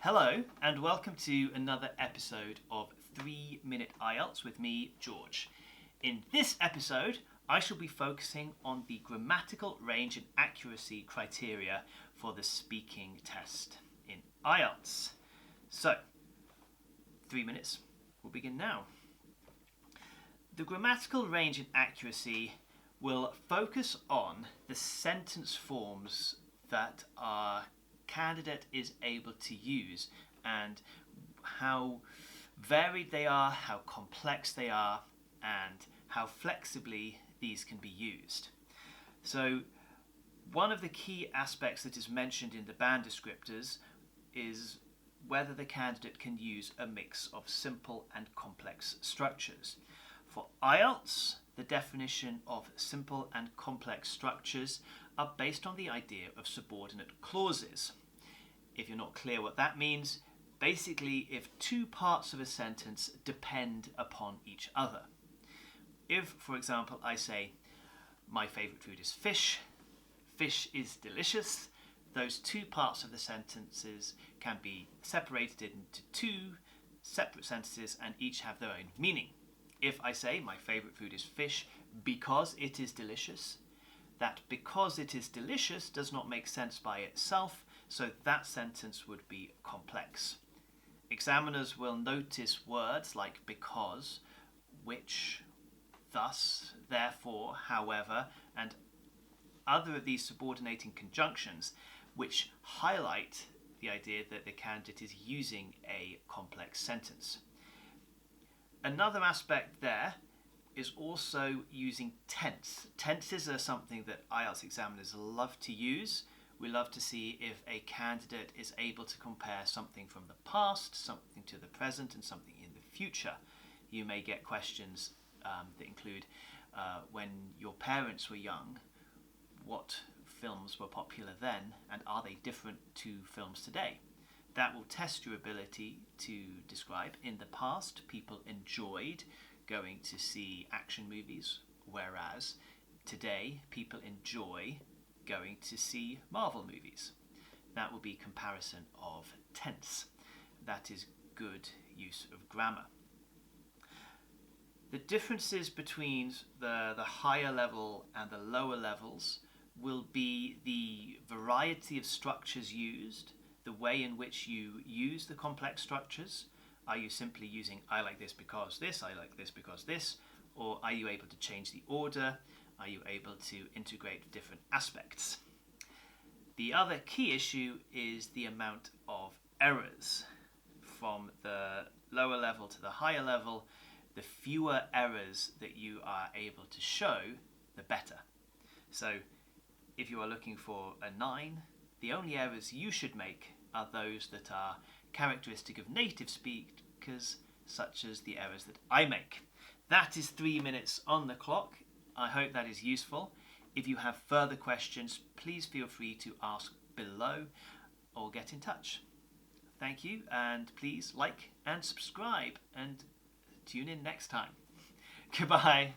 Hello and welcome to another episode of 3-Minute IELTS with me, George. In this episode, I shall be focusing on the grammatical range and accuracy criteria for the speaking test in IELTS. So, 3 minutes, we'll begin now. The grammatical range and accuracy will focus on the sentence forms that our candidate is able to use and how varied they are, how complex they are, and how flexibly these can be used. So one of the key aspects that is mentioned in the band descriptors is whether the candidate can use a mix of simple and complex structures. For IELTS, the definition of simple and complex structures are based on the idea of subordinate clauses. If you're not clear what that means, basically if two parts of a sentence depend upon each other. If, for example, I say, my favourite food is fish, fish is delicious, those two parts of the sentences can be separated into two separate sentences and each have their own meaning. If I say, my favourite food is fish because it is delicious, that because it is delicious does not make sense by itself, so that sentence would be complex. Examiners will notice words like because, which, thus, therefore, however, and other of these subordinating conjunctions which highlight the idea that the candidate is using a complex sentence. Another aspect there is also using tense. Tenses are something that IELTS examiners love to use. We love to see if a candidate is able to compare something from the past, something to the present, and something in the future. You may get questions that include when your parents were young, what films were popular then, and are they different to films today? That will test your ability to describe. In the past, people enjoyed going to see action movies, whereas today people enjoy going to see Marvel movies. That will be comparison of tense. That is good use of grammar. The differences between the higher level and the lower levels will be the variety of structures used, the way in which you use the complex structures. Are you simply using I like this because this, I like this because this, or are you able to change the order? Are you able to integrate different aspects? The other key issue is the amount of errors. From the lower level to the higher level, the fewer errors that you are able to show, the better. So if you are looking for a 9, the only errors you should make are those that are characteristic of native speakers, such as the errors that I make. That is 3 minutes on the clock. I hope that is useful. If you have further questions, please feel free to ask below or get in touch. Thank you, and please like and subscribe and tune in next time. Goodbye.